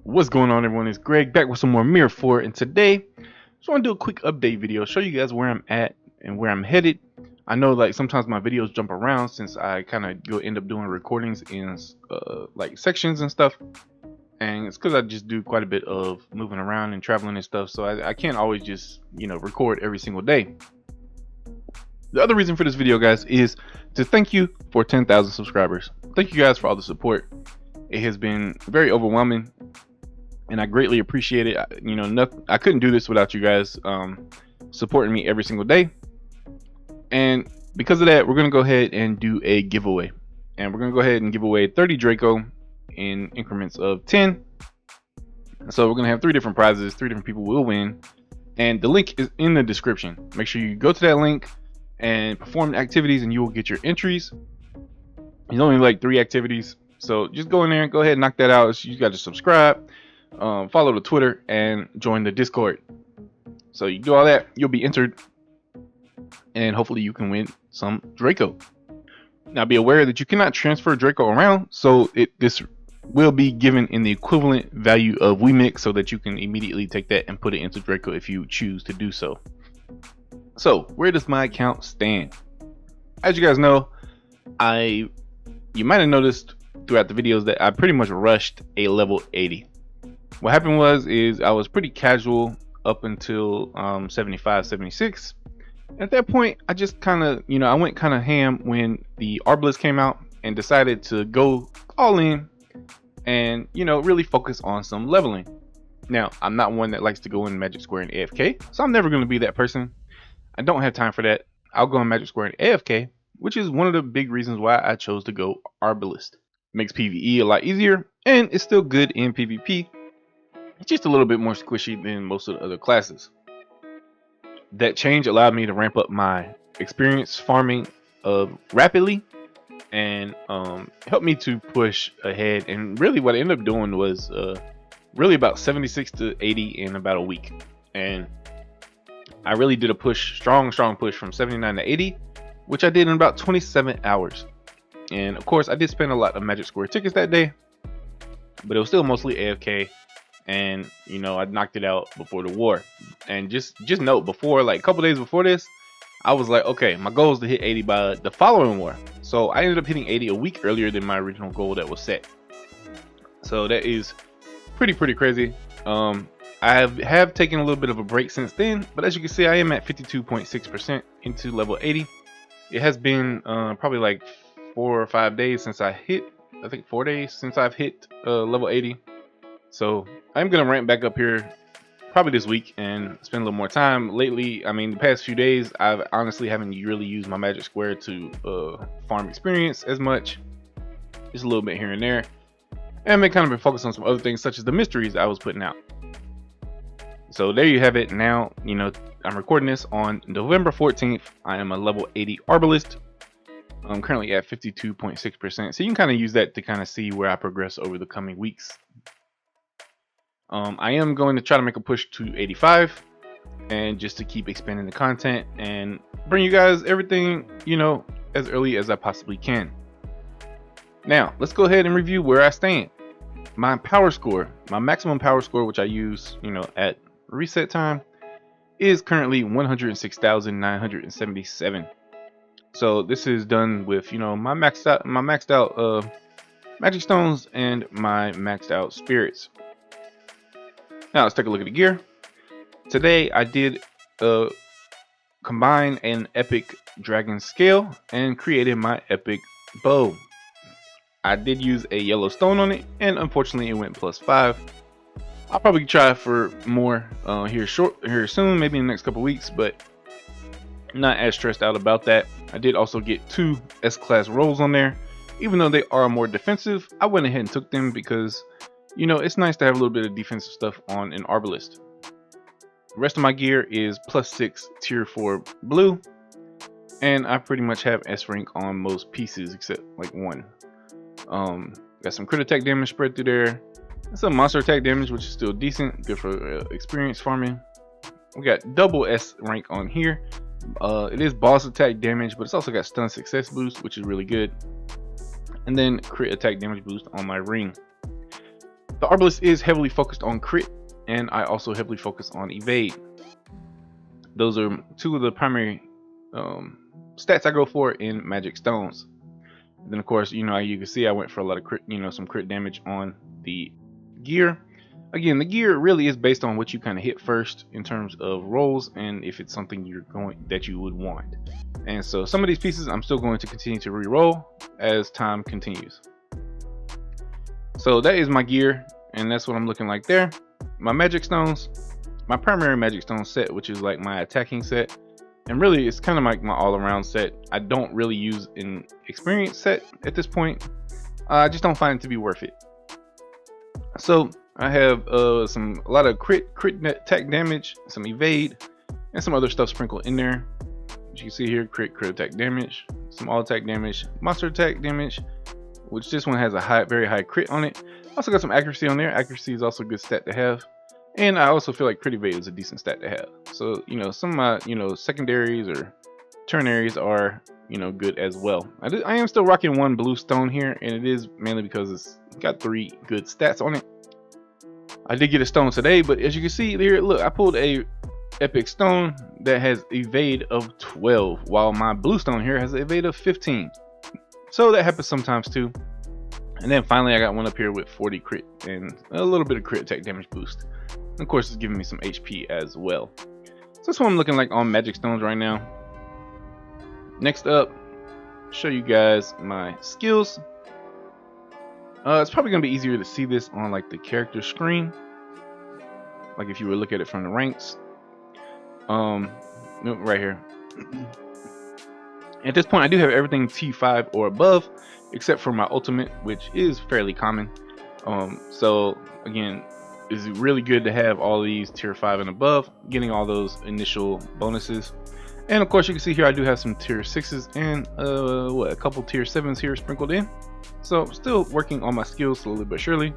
What's going on, everyone? It's Greg back with some more MIR4, and today I just want to do a quick update video, show you guys where I'm at and where I'm headed. I know like sometimes my videos jump around since I kind of end up doing recordings in like sections and stuff, and it's because I just do quite a bit of moving around and traveling and stuff, so I can't always just record every single day. The other reason for this video, guys, is to thank you for 10,000 subscribers. Thank you guys for all the support. It has been very overwhelming, and I greatly appreciate it. I couldn't do this without you guys supporting me every single day. And because of that, we're going to go ahead and do a giveaway. And we're going to go ahead and give away 30 Draco in increments of 10. So we're going to have 3 different prizes. 3 different people will win. And the link is in the description. Make sure you go to that link and perform the activities, and you will get your entries. There's only like 3 activities. So just go in there and go ahead and knock that out. You got to subscribe, follow the Twitter, and join the Discord. So you do all that, you'll be entered, and hopefully you can win some Draco. Now be aware that you cannot transfer Draco around, so this will be given in the equivalent value of WeMix, so that you can immediately take that and put it into Draco if you choose to do so. So where does my account stand? As you guys know, you might have noticed throughout the videos that I pretty much rushed a level 80. What happened was I was pretty casual up until 75, 76. At that point, I just kind of, I went kind of ham when the Arbalist came out and decided to go all in and, really focus on some leveling. Now, I'm not one that likes to go in Magic Square and AFK, so I'm never going to be that person. I don't have time for that. I'll go in Magic Square and AFK, which is one of the big reasons why I chose to go Arbalist. Makes PvE a lot easier, and it's still good in PvP. It's just a little bit more squishy than most of the other classes. That change allowed me to ramp up my experience farming rapidly, and helped me to push ahead. And really what I ended up doing was really about 76 to 80 in about a week. And I really did a push, strong push from 79 to 80, which I did in about 27 hours. And of course I did spend a lot of Magic Square tickets that day, but it was still mostly AFK. And I knocked it out before the war. And just note, before, like a couple days before this, I was like, okay, my goal is to hit 80 by the following war. So I ended up hitting 80 a week earlier than my original goal that was set. So that is pretty crazy. I have taken a little bit of a break since then, but as you can see, I am at 52.6% into level 80. It has been probably like 4 or 5 days since I hit, I think 4 days since I've hit level 80. So I'm gonna ramp back up here probably this week and spend a little more time. Lately, I mean, the past few days, I honestly haven't really used my Magic Square to farm experience as much. Just a little bit here and there. And I've kind of been focused on some other things, such as the mysteries I was putting out. So there you have it. Now, I'm recording this on November 14th. I am a level 80 Arbalist. I'm currently at 52.6%. So you can kind of use that to kind of see where I progress over the coming weeks. I am going to try to make a push to 85, and just to keep expanding the content and bring you guys everything, as early as I possibly can. Now, let's go ahead and review where I stand. My power score, my maximum power score, which I use, at reset time, is currently 106,977. So this is done with, my maxed out magic stones and my maxed out spirits. Now let's take a look at the gear. Today I did combine an epic dragon scale and created my epic bow. I did use a yellow stone on it, and unfortunately it went +5. I'll probably try for more here soon, maybe in the next couple weeks, but I'm not as stressed out about that. I did also get 2 S-class rolls on there. Even though they are more defensive, I went ahead and took them because it's nice to have a little bit of defensive stuff on an Arbalist. The rest of my gear is +6 tier 4 blue, and I pretty much have S rank on most pieces except like 1. Got some crit attack damage spread through there, and some monster attack damage, which is still decent, good for experience farming. We got double S rank on here. It is boss attack damage, but it's also got stun success boost, which is really good. And then crit attack damage boost on my ring. The Arbalist is heavily focused on crit, and I also heavily focus on evade. Those are two of the primary stats I go for in magic stones. And then of course, you can see I went for a lot of crit, some crit damage on the gear. Again, the gear really is based on what you kind of hit first in terms of rolls, and if it's something that you would want. And so some of these pieces I'm still going to continue to re-roll as time continues. So that is my gear, and that's what I'm looking like there. My magic stones, my primary magic stone set, which is like my attacking set, and really it's kind of like my all-around set. I don't really use an experience set at this point. I just don't find it to be worth it. So I have a lot of crit attack damage, some evade, and some other stuff sprinkled in there. As you can see here, crit attack damage, some all attack damage, monster attack damage, which this one has a very high crit on it. Also got some accuracy on there. Accuracy is also a good stat to have. And I also feel like crit evade is a decent stat to have. So, some of my, secondaries or tertiaries are, good as well. I am still rocking one blue stone here, and it is mainly because it's got 3 good stats on it. I did get a stone today, but as you can see here, look, I pulled a epic stone that has evade of 12, while my blue stone here has an evade of 15. So that happens sometimes too. And then finally I got one up here with 40 crit and a little bit of crit attack damage boost. And of course it's giving me some HP as well. So that's what I'm looking like on magic stones right now. Next up, show you guys my skills. It's probably gonna be easier to see this on like the character screen, like if you were to look at it from the ranks. Nope, right here. At this point I do have everything T5 or above, except for my ultimate, which is fairly common. So again, it's really good to have all these tier 5 and above, getting all those initial bonuses. And of course you can see here I do have some tier 6s and a couple tier 7s here sprinkled in. So still working on my skills slowly but surely.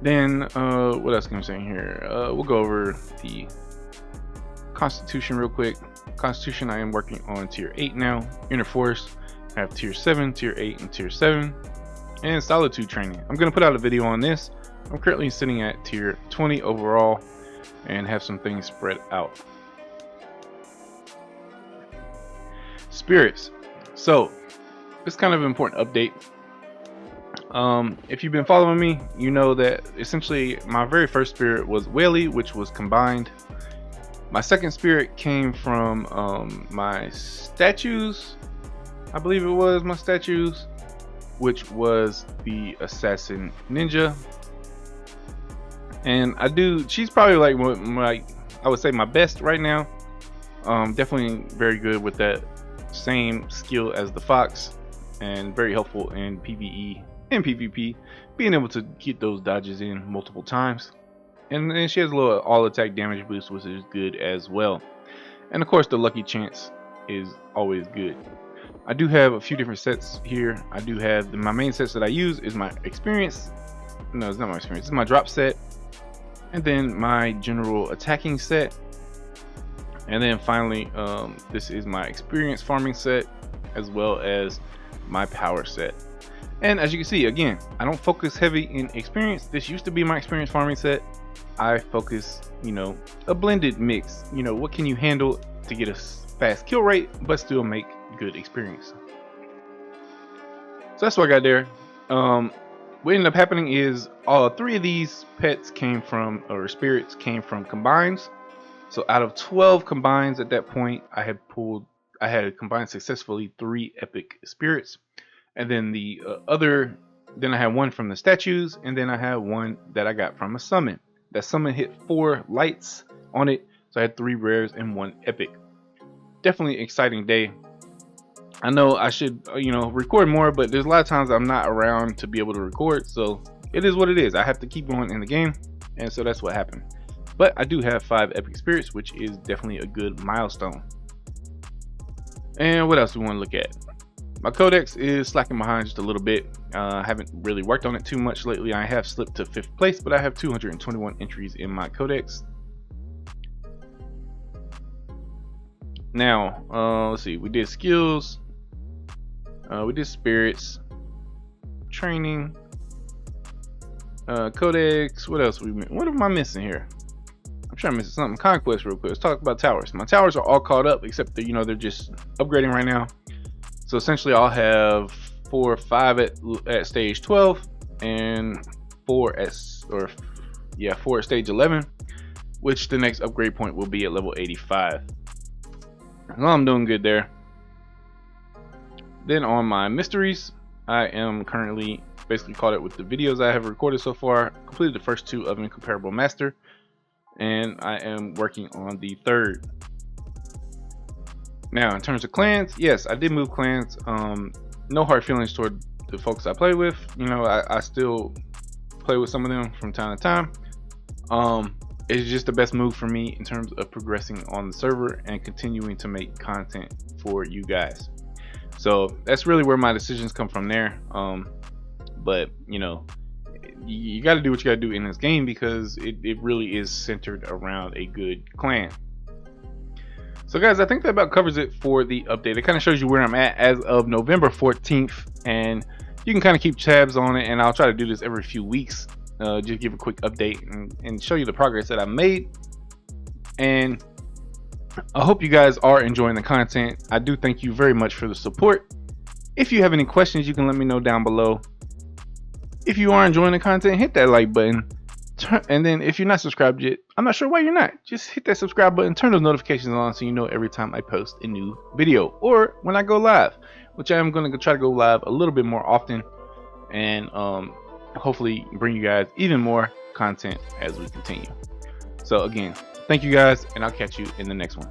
Then what else can I say here? We'll go over the Constitution real quick. Constitution, I am working on tier 8 now. Inner Force, I have tier 7, tier 8, and tier 7. And Solitude training, I'm going to put out a video on this. I'm currently sitting at tier 20 overall and have some things spread out. Spirits. So it's kind of an important update. If you've been following me, you know that essentially my very first spirit was Whaley, which was combined. My second spirit came from my statues. I believe it was my statues, which was the Assassin Ninja. And she's probably like I would say my best right now. Definitely very good with that same skill as the Fox, and very helpful in PvE and PvP, being able to get those dodges in multiple times. And then she has a little all attack damage boost, which is good as well. And of course the lucky chance is always good. I do have a few different sets here. I do have my main sets that I use is my experience. No, it's not my experience. It's my drop set, and then my general attacking set, and then finally this is my experience farming set, as well as my power set. And as you can see, again, I don't focus heavy in experience. This used to be my experience farming set. I focus, a blended mix. What can you handle to get a fast kill rate but still make good experience? So that's what I got there. What ended up happening is all 3 of these pets came from, or spirits came from combines. So out of 12 combines at that point, I had combined successfully 3 epic spirits. And then then I had one from the statues, and then I had one that I got from a summon. That summon hit 4 lights on it, so I had 3 rares and 1 epic. Definitely exciting day. I know I should record more, but there's a lot of times I'm not around to be able to record, so it is what it is. I have to keep going in the game, and so that's what happened. But I do have 5 epic spirits, which is definitely a good milestone. And what else do we want to look at? My Codex is slacking behind just a little bit. I haven't really worked on it too much lately. I have slipped to 5th place, but I have 221 entries in my Codex. Now, let's see. We did skills. We did spirits, training, Codex. What else what am I missing here? I'm sure I'm missing something. Conquest real quick. Let's talk about towers. My towers are all caught up except that, you know, they're just upgrading right now. So essentially I'll have 4 or 5 at stage 12 and 4 at stage 11, which the next upgrade point will be at level 85. Well, I'm doing good there. Then on my mysteries, I am currently basically caught up with the videos I have recorded so far. Completed the first 2 of Incomparable Master, and I am working on the 3rd. Now in terms of clans, yes, I did move clans. No hard feelings toward the folks I play with. You know, I still play with some of them from time to time. It's just the best move for me in terms of progressing on the server and continuing to make content for you guys. So that's really where my decisions come from there. But you know, you got to do what you got to do in this game because it really is centered around a good clan. So guys, I think that about covers it for the update. It kind of shows you where I'm at as of November 14th, and you can kind of keep tabs on it, and I'll try to do this every few weeks. Just give a quick update and show you the progress that I've made. And I hope you guys are enjoying the content. I do thank you very much for the support. If you have any questions, you can let me know down below. If you are enjoying the content, hit that like button. And then if you're not subscribed yet, I'm not sure why you're not. Just hit that subscribe button, turn those notifications on so you know every time I post a new video or when I go live, which I am going to try to go live a little bit more often, and hopefully bring you guys even more content as we continue. So again, thank you guys, and I'll catch you in the next one.